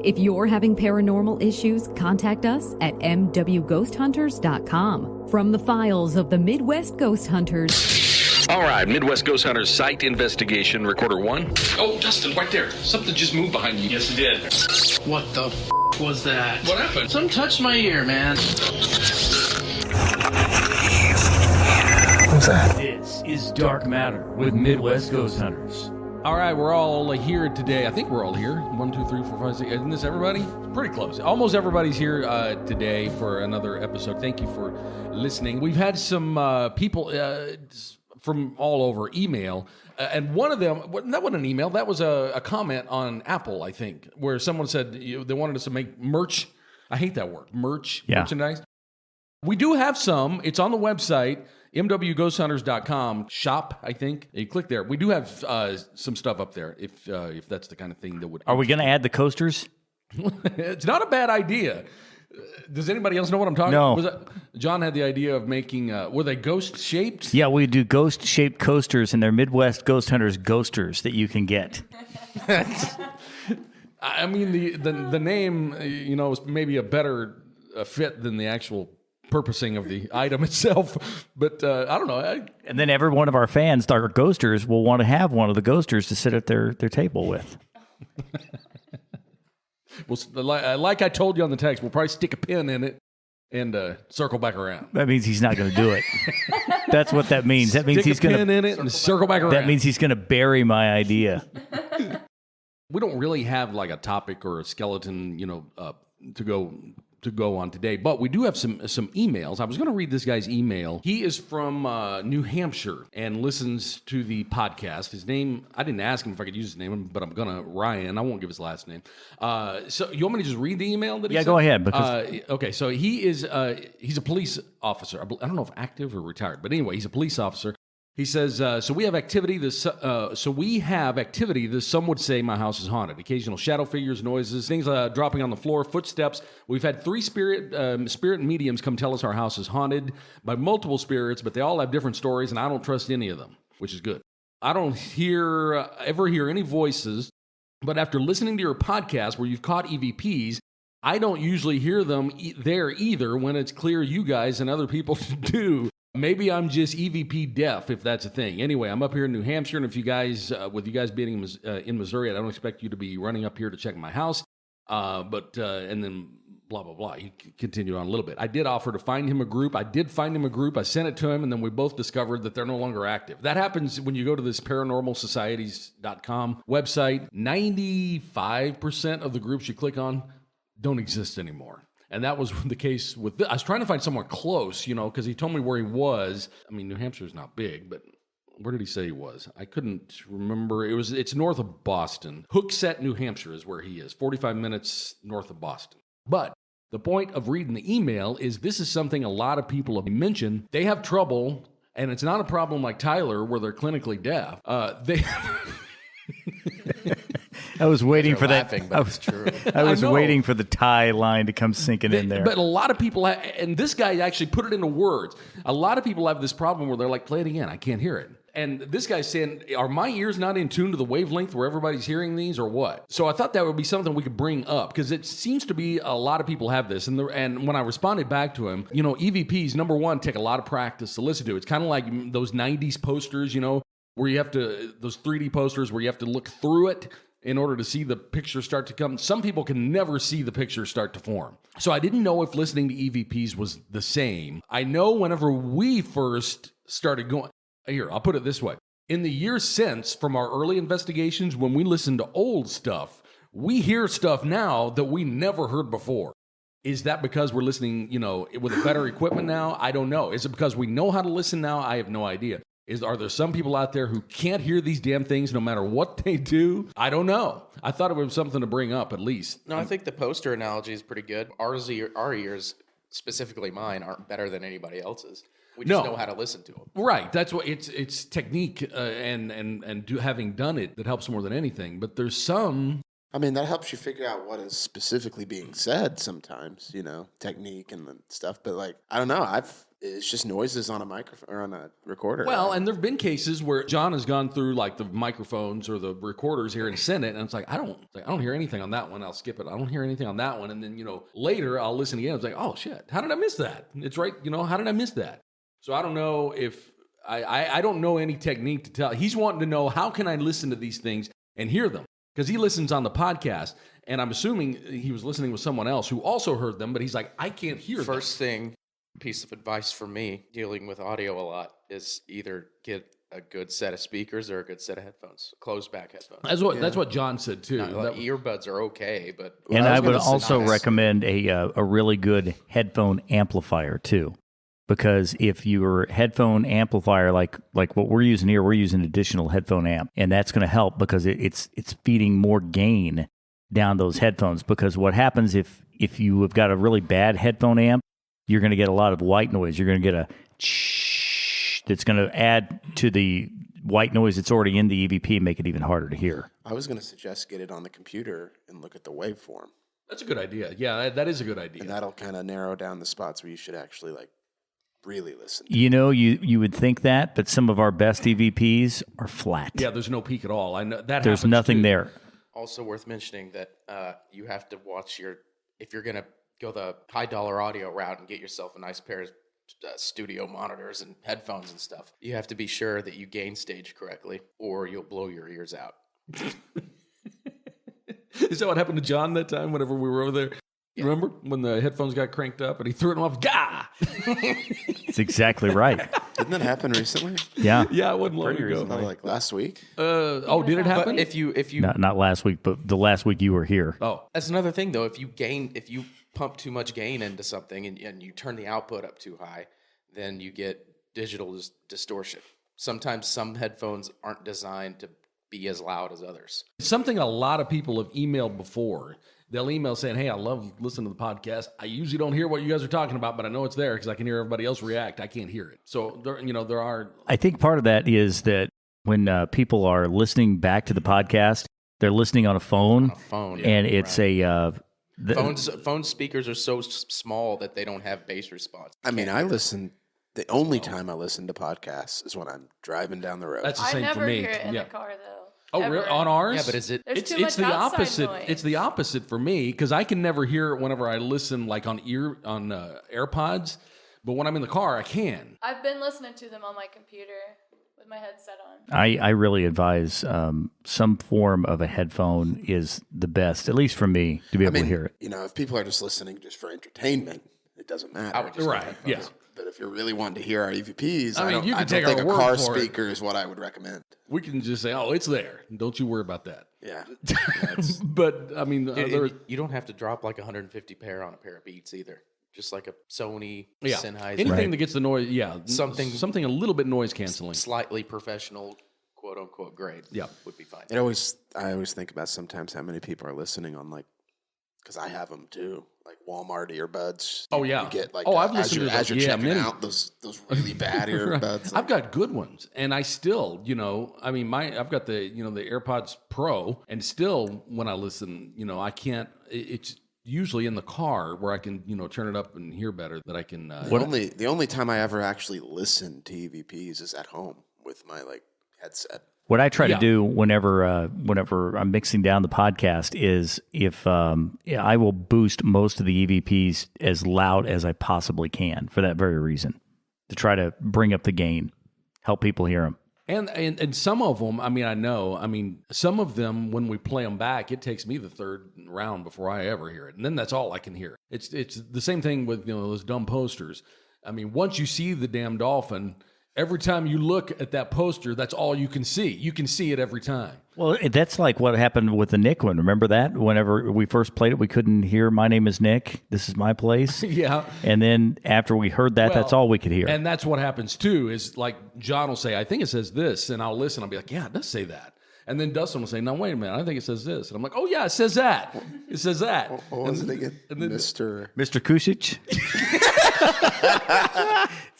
If you're having paranormal issues, contact us at mwghosthunters.com. From the files of the Midwest Ghost Hunters. All right, Midwest Ghost Hunters site investigation, recorder 1. Oh, Dustin, right there. Something just moved behind you. Yes, it did. What the was that? What happened? Something touched my ear, man. What's that? This is Dark Matter with Midwest Ghost Hunters. All right, we're all here today. I think we're all here. 1, 2, 3, 4, 5, 6. Isn't this everybody? Pretty close. Almost everybody's here today for another episode. Thank you for listening. We've had some people from all over email, and one of them, that wasn't an email, that was a comment on Apple, I think, where someone said they wanted us to make merch. I hate that word, merchandise. We do have some. It's on the website, mwghosthunters.com, shop, I think. You click there. We do have some stuff up there, if that's the kind of thing that would... Are we going to add the coasters? It's not a bad idea. Does anybody else know what I'm talking about? No. John had the idea of making, were they ghost-shaped? Yeah, we do ghost-shaped coasters, and they're Midwest Ghost Hunters ghosters that you can get. I mean, the name, is maybe a better fit than the actual purposing of the item itself, but I don't know. And then every one of our fans, our ghosters, will want to have one of the ghosters to sit at their table with. Well, like I told you on the text, we'll probably stick a pin in it and circle back around. That means he's not going to do it. That's what that means. That means he's going to pin in it and circle back around. That means he's going to bury my idea. We don't really have like a topic or a skeleton, to go on today, but we do have some emails. I was going to read this guy's email. He is from New Hampshire and listens to the podcast. His name, I didn't ask him if I could use his name, but I'm gonna. Ryan. I won't give his last name. So you want me to just read the email that he sent? Go ahead. Because... okay, so he's a police officer. I don't know if active or retired, but anyway, he's a police officer. He says, so we have activity this some would say my house is haunted. Occasional shadow figures, noises, things dropping on the floor, footsteps. We've had 3 spirit mediums come tell us our house is haunted by multiple spirits, but they all have different stories, and I don't trust any of them, which is good. I don't ever hear any voices, but after listening to your podcast where you've caught EVPs, I don't usually hear them there either when it's clear you guys and other people do. Maybe I'm just EVP deaf, if that's a thing. Anyway, I'm up here in New Hampshire, and if you guys, with you guys being in Missouri, I don't expect you to be running up here to check my house. And then blah, blah, blah. He continued on a little bit. I did offer to find him a group. I did find him a group. I sent it to him, and then we both discovered that they're no longer active. That happens when you go to this paranormalsocieties.com website. 95% of the groups you click on don't exist anymore. And that was the case with I was trying to find somewhere close, because he told me where he was. I mean, New Hampshire's not big, but where did he say he was? I couldn't remember. It's north of Boston. Hooksett, New Hampshire is where he is, 45 minutes north of Boston. But the point of reading the email is this is something a lot of people have mentioned. They have trouble, and it's not a problem like Tyler where they're clinically deaf. I was waiting for laughing, that. But it's true. I was waiting for the tie line to come sinking in there. But a lot of people, and this guy actually put it into words. A lot of people have this problem where they're like, play it again. I can't hear it. And this guy's saying, are my ears not in tune to the wavelength where everybody's hearing these or what? So I thought that would be something we could bring up because it seems to be a lot of people have this. And when I responded back to him, EVPs, number one, take a lot of practice to listen to. It's kind of like those 90s posters, where you have to, those 3D posters where you have to look through it in order to see the picture start to come. Some people can never see the picture start to form. So I didn't know if listening to EVPs was the same. I know whenever we first started going, here, I'll put it this way. In the years since, from our early investigations, when we listened to old stuff, we hear stuff now that we never heard before. Is that because we're listening, with better equipment now? I don't know. Is it because we know how to listen now? I have no idea. Are there some people out there who can't hear these damn things no matter what they do? I don't know. I thought it was something to bring up at least. No, I think the poster analogy is pretty good. Our ears, specifically mine, aren't better than anybody else's. We just know how to listen to them. Right. That's what it's technique and having done it that helps more than anything. But there's some I mean, that helps you figure out what is specifically being said sometimes, technique and the stuff. But like, I don't know. It's just noises on a microphone or on a recorder. Well, and there've been cases where John has gone through like the microphones or the recorders here and sent it, and it's like I don't hear anything on that one. I'll skip it. I don't hear anything on that one, and then later I'll listen again. It's like, oh shit, how did I miss that? It's right. How did I miss that? So I don't know if I don't know any technique to tell. He's wanting to know how can I listen to these things and hear them because he listens on the podcast, and I'm assuming he was listening with someone else who also heard them, but he's like, I can't hear. First thing. Piece of advice for me dealing with audio a lot is either get a good set of speakers or a good set of headphones, closed back headphones. That's what John said too. Earbuds are okay, but I would also recommend a really good headphone amplifier too, because if your headphone amplifier like what we're using here, we're using an additional headphone amp, and that's going to help because it's feeding more gain down those headphones. Because what happens if you have got a really bad headphone amp, you're going to get a lot of white noise. You're going to get a shh that's going to add to the white noise that's already in the EVP and make it even harder to hear. I was going to suggest get it on the computer and look at the waveform. That's a good idea. Yeah, that is a good idea. And that'll kind of narrow down the spots where you should actually really listen. You would think that, but some of our best EVPs are flat. Yeah, there's no peak at all. I know that there's nothing there. Also worth mentioning that you have to watch if you're going to go the high dollar audio route and get yourself a nice pair of studio monitors and headphones and stuff. You have to be sure that you gain stage correctly or you'll blow your ears out. Is that what happened to John that time whenever we were over there? Yeah. Remember when the headphones got cranked up and he threw them off? Gah! That's exactly right. Didn't that happen recently? Yeah. Yeah, it wasn't long ago. Like last week? Did it happen? But if you not last week, but the last week you were here. Oh, that's another thing though. If you pump too much gain into something and you turn the output up too high, then you get digital distortion. Sometimes some headphones aren't designed to be as loud as others. Something a lot of people have emailed before. They'll email saying, hey, I love listening to the podcast. I usually don't hear what you guys are talking about, but I know it's there because I can hear everybody else react. I can't hear it. So, there are... I think part of that is that when people are listening back to the podcast, they're listening on a phone. And it's right. Phone speakers are so small that they don't have bass response. I mean, the only time I listen to podcasts is when I'm driving down the road. That's the same for me. I never hear it in the car, though. Oh, Ever. really? On ours? Yeah, but is it? There's It's too much the outside opposite. noise. It's the opposite for me because I can never hear it whenever I listen, like on AirPods. But when I'm in the car, I can. I've been listening to them on my computer with my headset on. I really advise some form of a headphone is the best, at least for me, to be able to hear it. If people are just listening just for entertainment, it doesn't matter. Right, yeah. But if you're really wanting to hear our EVPs, I don't think a car speaker is what I would recommend. We can just say, oh, it's there. Don't you worry about that. Yeah. But, I mean... you don't have to drop like 150 pair on a pair of Beats either. Just like a Sony, Sennheiser. Anything that gets the noise, something a little bit noise canceling. Slightly professional, quote unquote, grade. Yeah, would be fine. I always think about sometimes how many people are listening on because I have them too, like Walmart earbuds. Oh yeah, you get I've listened to as you're checking out those really bad earbuds. I've got good ones, and I still, I've got the the AirPods Pro, and still when I listen, I can't. It's usually in the car where I can, turn it up and hear better. That I can. The only time I ever actually listen to EVPs is at home with my headset. What I try to do whenever I'm mixing down the podcast is if I will boost most of the EVPs as loud as I possibly can for that very reason, to try to bring up the gain, help people hear them. And some of them, some of them, when we play them back, it takes me the third round before I ever hear it. And then that's all I can hear. It's the same thing with, those dumb posters. I mean, once you see the damn dolphin, every time you look at that poster, that's all you can see. You can see it every time. Well, that's like what happened with the Nick one. Remember that? Whenever we first played it, we couldn't hear "My name is Nick. This is my place." Yeah. And then after we heard that, that's all we could hear. And that's what happens too. Is like John will say, "I think it says this," and I'll listen. I'll be like, "Yeah, it does say that." And then Dustin will say, "No, wait a minute. I think it says this." And I'm like, "Oh yeah, it says that. It says that." What was it again? Mr. Kusic?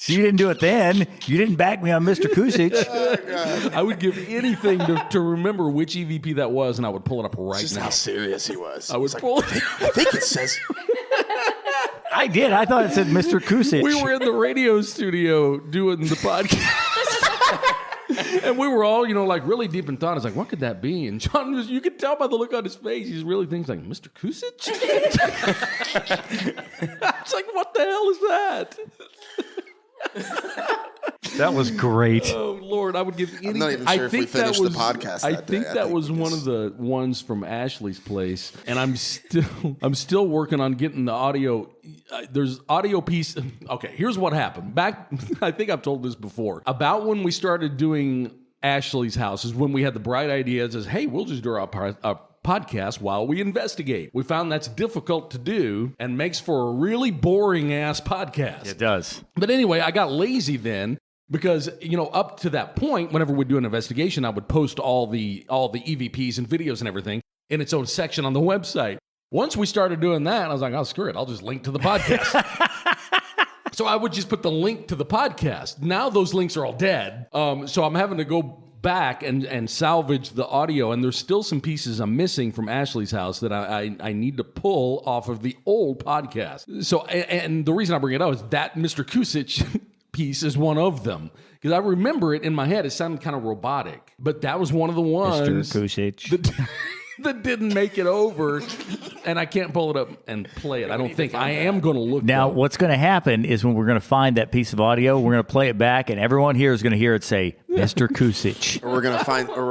So you didn't do it then. You didn't back me on Mr. Kusich. I would give anything to remember which EVP that was, and I would pull it up right Just now. how serious he was. I would pull it. I think it says. I did. I thought it said Mr. Kusich. We were in the radio studio doing the podcast. And we were all, like really deep in thought. It's like, what could that be? And John you could tell by the look on his face, he's really thinking like, Mr. Kusich? It's like, what the hell is that? That was great. Oh Lord, I would give anything. I'm not even sure if we finished the podcast. I think that was one of the ones from Ashley's place, and I'm still working on getting the audio. There's audio piece. Okay, here's what happened. Back, I think I've told this before about when we started doing Ashley's house is when we had the bright idea. It says, hey, we'll just do our podcast while we investigate. We found that's difficult to do and makes for a really boring ass podcast. It does. But anyway, I got lazy then because, up to that point, whenever we'd do an investigation, I would post all the EVPs and videos and everything in its own section on the website. Once we started doing that, I was like, oh, screw it. I'll just link to the podcast. So I would just put the link to the podcast. Now those links are all dead. So I'm having to go back and salvage the audio, and there's still some pieces I'm missing from Ashley's house that I need to pull off of the old podcast. So, and the reason I bring it up is that Mr. Kusich piece is one of them. Because I remember it in my head, it sounded kind of robotic. But that was one of the ones Mr. Kusich. that didn't make it over, and I can't pull it up and play it. I don't think. I am going to look. Now, what's going to happen is when we're going to find that piece of audio, we're going to play it back, and everyone here is going to hear it say, Mr. Kusich. Or we're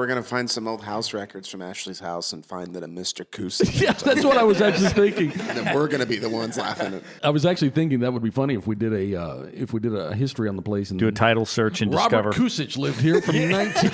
gonna find some old house records from Ashley's house and find that a Mr. Kusich. Yeah, that's what I was actually thinking. And then we're gonna be the ones laughing at. I was actually thinking that would be funny if we did a history on the place and do a title search and Robert discover. Kusich lived here from 19.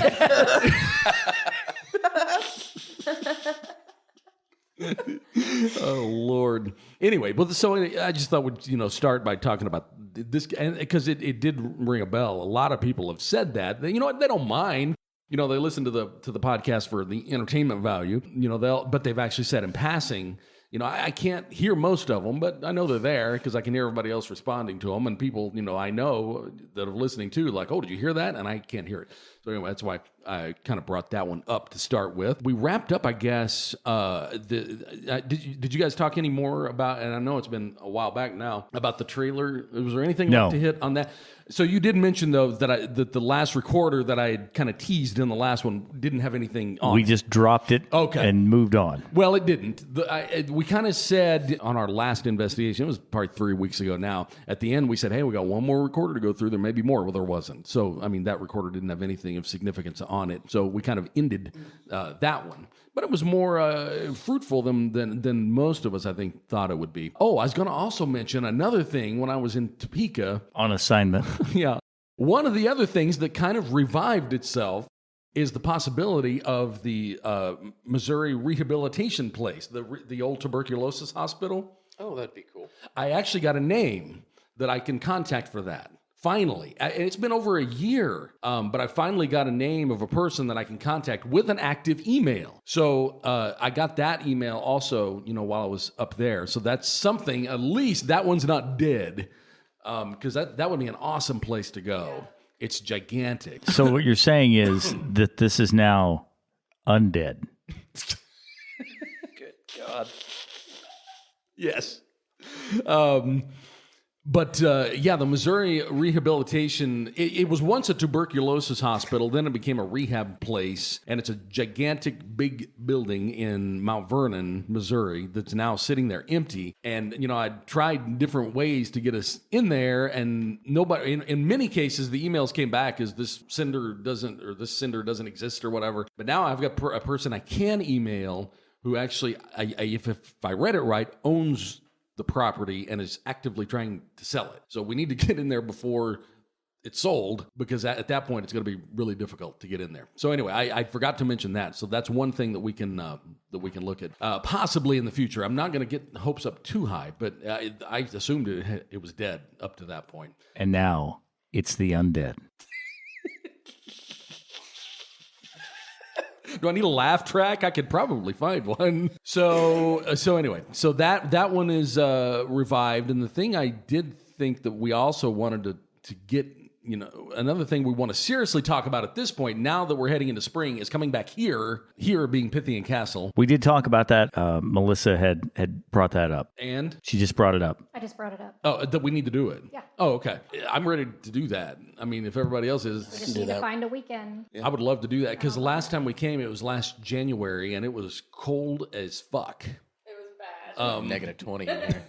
Oh Lord. Anyway, but so I just thought we'd start by talking about this, and because it did ring a bell. A lot of people have said that they don't mind. They listen to the podcast for the entertainment value. But they've actually said in passing. I can't hear most of them, but I know they're there because I can hear everybody else responding to them, and people I know that are listening too, like, oh, did you hear that? And I can't hear it. So anyway, that's why I kind of brought that one up to start with. We wrapped up, I guess. Did you guys talk any more about? And I know it's been a while back now about the trailer. Was there anything left to hit on that? So you did mention though that the last recorder that I had kind of teased in the last one didn't have anything on. We just dropped it and moved on. Well, it didn't. We kind of said on our last investigation, it was probably 3 weeks ago now, at the end we said, hey, we got one more recorder to go through. There may be more. Well, there wasn't. So, I mean, that recorder didn't have anything of significance on it. So we kind of ended that one. But it was more fruitful than most of us, I think, thought it would be. Oh, I was going to also mention another thing when I was in Topeka. On assignment. Yeah. One of the other things that kind of revived itself is the possibility of the Missouri rehabilitation place, the old tuberculosis hospital. Oh, that'd be cool. I actually got a name that I can contact for that. Finally, it's been over a year, but I finally got a name of a person that I can contact with an active email. So I got that email also, while I was up there. So that's something, at least that one's not dead, because that would be an awesome place to go. It's gigantic. So what you're saying is that this is now undead. Good God. Yes. But the Missouri rehabilitation, it was once a tuberculosis hospital, then it became a rehab place, and it's a gigantic big building in Mount Vernon, Missouri, that's now sitting there empty. And, I tried different ways to get us in there, and nobody, in many cases, the emails came back as this center doesn't exist or whatever. But now I've got a person I can email who actually, if I read it right, owns the property and is actively trying to sell it. So we need to get in there before it's sold, because at that point it's going to be really difficult to get in there. So anyway, I forgot to mention that. So that's one thing that we can look at possibly in the future. I'm not going to get hopes up too high, but I assumed it was dead up to that point. And now it's the undead. Do I need a laugh track? I could probably find one. So anyway, so that one is revived, and the thing I did think that we also wanted to get, another thing we want to seriously talk about at this point, now that we're heading into spring, is coming back here being Pythian Castle. We did talk about that. Melissa had brought that up. And? She just brought it up. I just brought it up. Oh, that we need to do it? Yeah. Oh, okay. I'm ready to do that. I mean, if everybody else is. We just need to find a weekend. I would love to do that, because the last time we came, it was last January, and it was cold as fuck. It was bad. Negative 20 in there.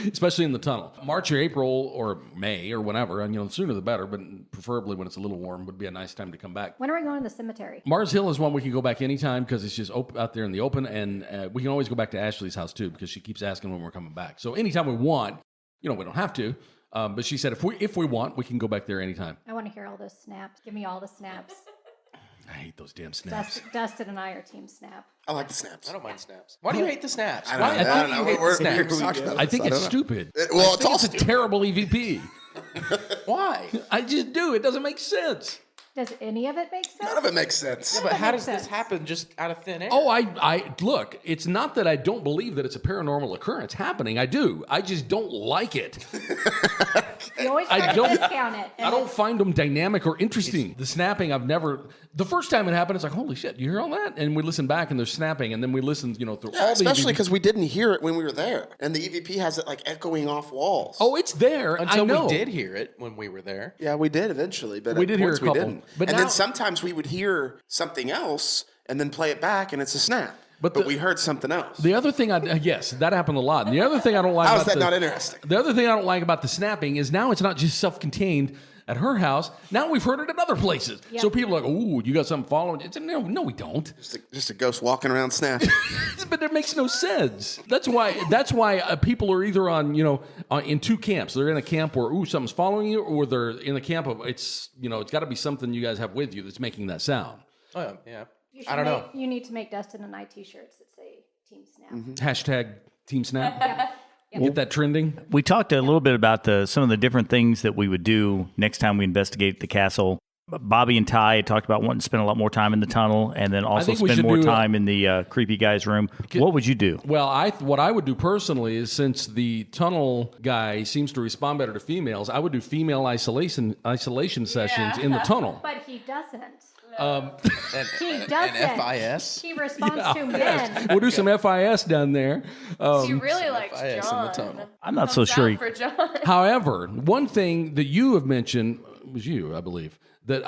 Especially in the tunnel. March or April or May or whenever, and the sooner the better, but preferably when it's a little warm would be a nice time to come back. When are we going to the cemetery? Mars Hill is one we can go back anytime because it's just out there in the open, and we can always go back to Ashley's house too because she keeps asking when we're coming back. So anytime we want, we don't have to, but she said if we want, we can go back there anytime. I want to hear all those snaps. Give me all the snaps. I hate those damn snaps. Dustin and I are team snap. I like the snaps. I don't mind snaps. Why do you hate the snaps? I don't know. I think it's stupid. It's a terrible EVP. Why? I just do. It doesn't make sense. Does any of it make sense? None of it makes sense. Yeah, but how does this happen just out of thin air? Oh, I look, it's not that I don't believe that it's a paranormal occurrence happening. I do. I just don't like it. You always try to discount it. I don't find them dynamic or interesting. The snapping, the first time it happened, it's like, holy shit, you hear all that? And we listen back and they're snapping, and then we listen, through all the especially because we didn't hear it when we were there. And the EVP has it like echoing off walls. Oh, it's there. Until I know. we did hear it when we were there. Yeah, we did eventually, but we did hear a couple. We didn't. But and now, then sometimes we would hear something else and then play it back, and it's a snap. But we heard something else. The other thing, yes, that happened a lot. And the other thing I don't like How is that not interesting? The other thing I don't like about the snapping is now it's not just self-contained at her house. Now we've heard it at other places. Yep. So people are like, ooh, you got something following? No, we don't. Just a ghost walking around snapping. But it makes no sense. That's why people are either on, in two camps. They're in a camp where, ooh, something's following you, or they're in the camp of, it's got to be something you guys have with you that's making that sound. Oh, yeah. I don't know. You need to make Dustin and I t-shirts that say Team Snap. Mm-hmm. Hashtag Team Snap. Yep. Get that trending. We talked a little bit about some of the different things that we would do next time we investigate the castle. Bobby and Ty talked about wanting to spend a lot more time in the tunnel and then also spend more time in the creepy guy's room. What would you do? Well, what I would do personally is, since the tunnel guy seems to respond better to females, I would do female isolation sessions in the tunnel. But he doesn't. He doesn't. And FIS? He responds to men. We'll do some FIS down there. She really likes FIS John. in the tunnel. I'm not so sure. For John. However, one thing that you have mentioned, was you, I believe, that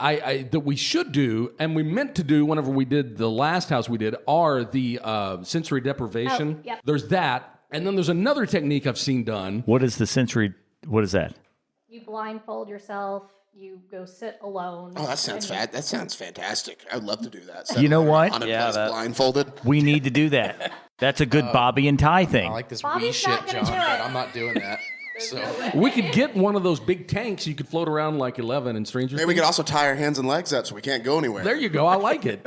that we should do, and we meant to do whenever we did the last house we did, are the sensory deprivation. Oh, yep. There's that, and then there's another technique I've seen done. What is the sensory? What is that? You blindfold yourself. You go sit alone. Oh, that sounds That sounds fantastic. I'd love to do that. You know what? Blindfolded. We need to do that. That's a good Bobby and Ty thing. I like this Bobby's wee shit, not gonna John, do it. but I'm not doing that. So We could get one of those big tanks you could float around like 11 in Stranger Maybe we could also tie our hands and legs up so we can't go anywhere. There you go. I like it.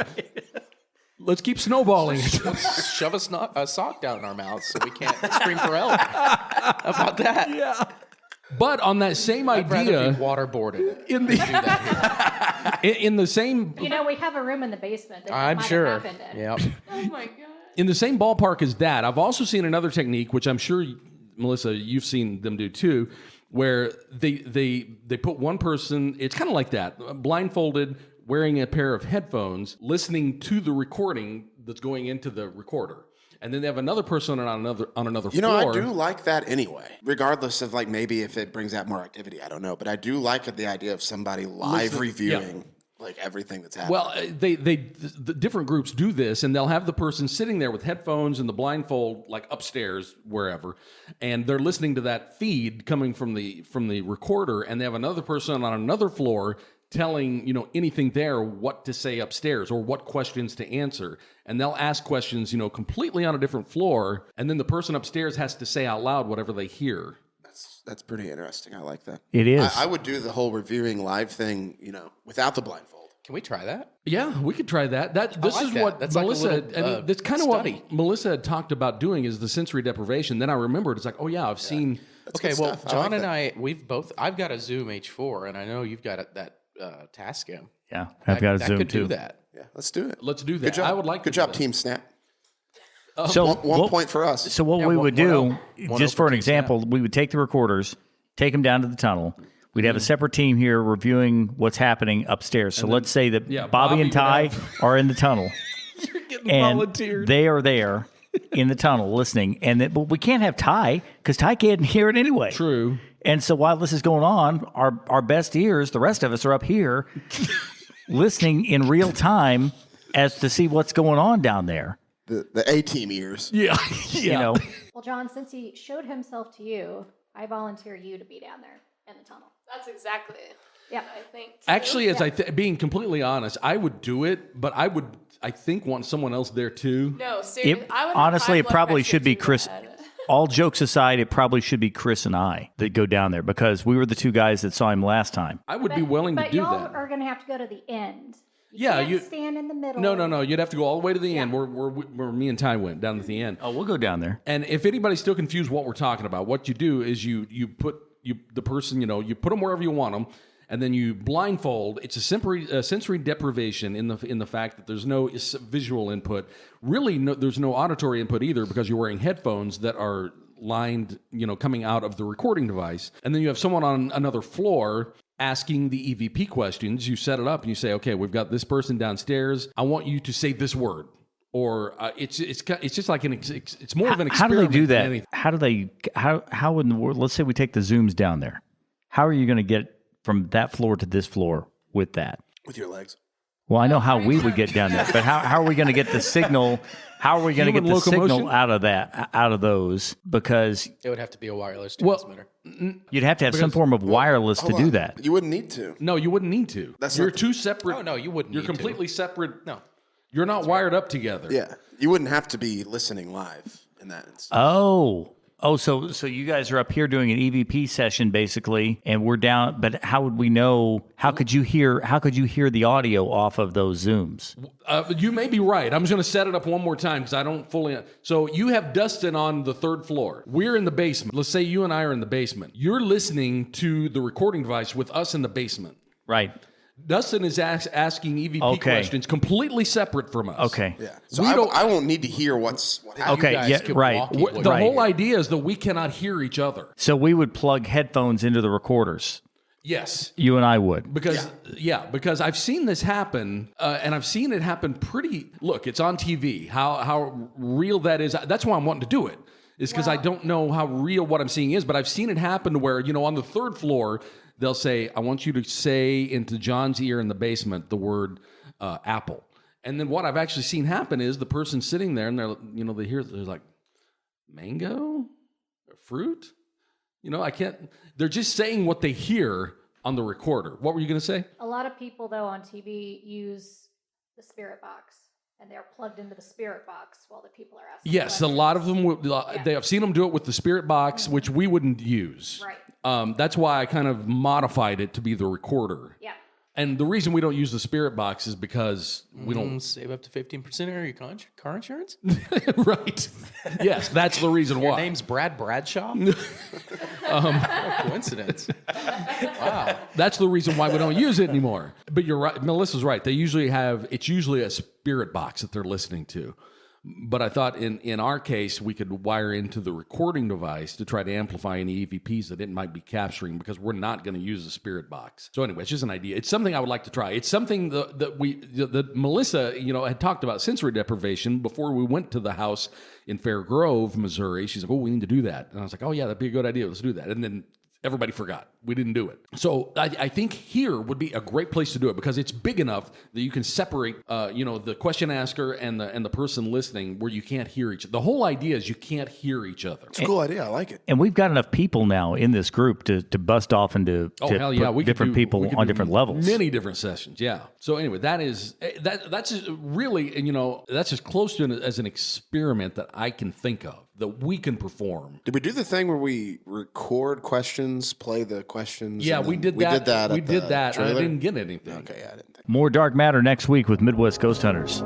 Let's keep snowballing. let's shove a sock down our mouths so we can't scream for help. How about that? Yeah. But on that same I'd rather idea, be waterboarded. in the same we have a room in the basement. That I'm might have sure. happened in. Yep. Oh my god. in the same ballpark as that, I've also seen another technique, which I'm sure Melissa, you've seen them do too, where they put one person. It's kind of like that, blindfolded, wearing a pair of headphones, listening to the recording that's going into the recorder. And then they have another person on another You floor. know, I do like that anyway, regardless of like maybe if it brings out more activity. I don't know, but I do like the idea of somebody live reviewing like everything that's happening. Well, the different groups do this, and they'll have the person sitting there with headphones and the blindfold, like upstairs wherever, and they're listening to that feed coming from the recorder, and they have another person on another floor telling anything there what to say upstairs or what questions to answer, and they'll ask questions completely on a different floor, and then the person upstairs has to say out loud whatever they hear. That's pretty interesting. I like that. It is. I would do the whole reviewing live thing, without the blindfold. Can we try that? Yeah, we could try that. This like is that. what That's like a Melissa. little, that's kind of what study. Melissa had talked about doing is the sensory deprivation. Then I remembered it's like, oh yeah, I've seen. That's Okay, good well, stuff. John like and that. I've got a Zoom H4, and I know you've got that Tascam. Yeah, I've got a that Zoom could too. do that. Yeah, let's do it. Let's do that. Good job. I would like. Good to job, do that. Team Snap. So one point for us. So what we would do, just for an example, we would take the recorders, take them down to the tunnel. We'd have a separate team here reviewing what's happening upstairs. So let's say that Bobby and Ty are in the tunnel. You're getting and volunteered. they are there in the tunnel listening. But we can't have Ty because Ty can't hear it anyway. True. And so while this is going on, our best ears, the rest of us are up here listening in real time as to see what's going on down there. The A-team ears. Yeah. You know. Well, John, since he showed himself to you, I volunteer you to be down there in the tunnel. That's exactly. Yeah, I think. Too. Actually, being completely honest, I would do it, but I think want someone else there too. No, seriously. I would Honestly, have it probably should be too Chris. bad. All jokes aside, it probably should be Chris and I that go down there because we were the two guys that saw him last time. I would be willing to do y'all that. are going to have to go to the end. Yeah, can't stand in the middle. No. You'd have to go all the way to the end where me and Ty went down to the end. Oh, we'll go down there. And if anybody's still confused what we're talking about, what you do is you put the person, you put them wherever you want them, and then you blindfold. It's a sensory deprivation in the fact that there's no visual input. Really, there's no auditory input either because you're wearing headphones that are lined, coming out of the recording device. And then you have someone on another floor asking the EVP questions. You set it up and you say, okay, we've got this person downstairs. I want you to say this word. Or it's just like it's more of an experiment. How do they do that? than anything. How in the world? Let's say we take the Zooms down there. How are you going to get from that floor to this floor with that? With your legs. Well, I know how we would get down there, but how are we going to get the signal? How are we going to get the signal out of those? Because It would have to be a wireless transmitter. you'd have to have some form of wireless to do that. You wouldn't need to. No, you wouldn't need to. You're two separate. Oh, no, you wouldn't You're need to. completely separate. No. You're not wired up together. Yeah. You wouldn't have to be listening live in that instance. So you guys are up here doing an EVP session basically, and we're down. But how would we know? How could you hear the audio off of those Zooms? You may be right. I'm just going to set it up one more time because I don't fully. So you have Dustin on the third floor. We're in the basement. Let's say you and I are in the basement. You're listening to the recording device with us in the basement. Right. Dustin is asking EVP questions completely separate from us. Okay. Yeah. So I won't need to hear what happened. Okay. Yeah. Right. The whole idea is that we cannot hear each other. So we would plug headphones into the recorders. Yes. You and I would. Because I've seen this happen, and I've seen it happen pretty. Look, it's on TV. How real that is. That's why I'm wanting to do it. Is because I don't know how real what I'm seeing is, but I've seen it happen to where on the third floor. They'll say, I want you to say into John's ear in the basement the word apple. And then what I've actually seen happen is the person sitting there and they're like, mango? Or fruit? They're just saying what they hear on the recorder. What were you going to say? A lot of people, though, on TV use the spirit box, and they're plugged into the spirit box while the people are asking Yes, questions. a lot of them, I've seen them do it with the spirit box, which we wouldn't use. Right. That's why I kind of modified it to be the recorder. Yeah. And the reason we don't use the spirit box is because we don't save up to 15% of your car insurance. Right. Yes, that's the reason Your why. name's Brad Bradshaw. Coincidence. Wow. That's the reason why we don't use it anymore. But you're right. Melissa's right. It's usually a spirit box that they're listening to. But I thought in our case, we could wire into the recording device to try to amplify any EVPs that it might be capturing because we're not going to use the spirit box. So anyway, it's just an idea. It's something I would like to try. It's something that Melissa, had talked about sensory deprivation before we went to the house in Fair Grove, Missouri. She's like, oh, we need to do that. And I was like, oh, yeah, that'd be a good idea. Let's do that. And then everybody forgot. We didn't do it. So I think here would be a great place to do it because it's big enough that you can separate, the question asker and the person listening where you can't hear each other. The whole idea is you can't hear each other. It's a cool idea. I like it. And we've got enough people now in this group to bust off into hell yeah, we different people on different levels. Many different sessions, yeah. So anyway, that's really, that's as close to as an experiment that I can think of that we can perform. Did we do the thing where we record questions, play the questions? Yeah, we did that. We did that. I trailer? didn't get anything. Okay, I didn't think. More Dark Matter next week with Midwest Ghost Hunters.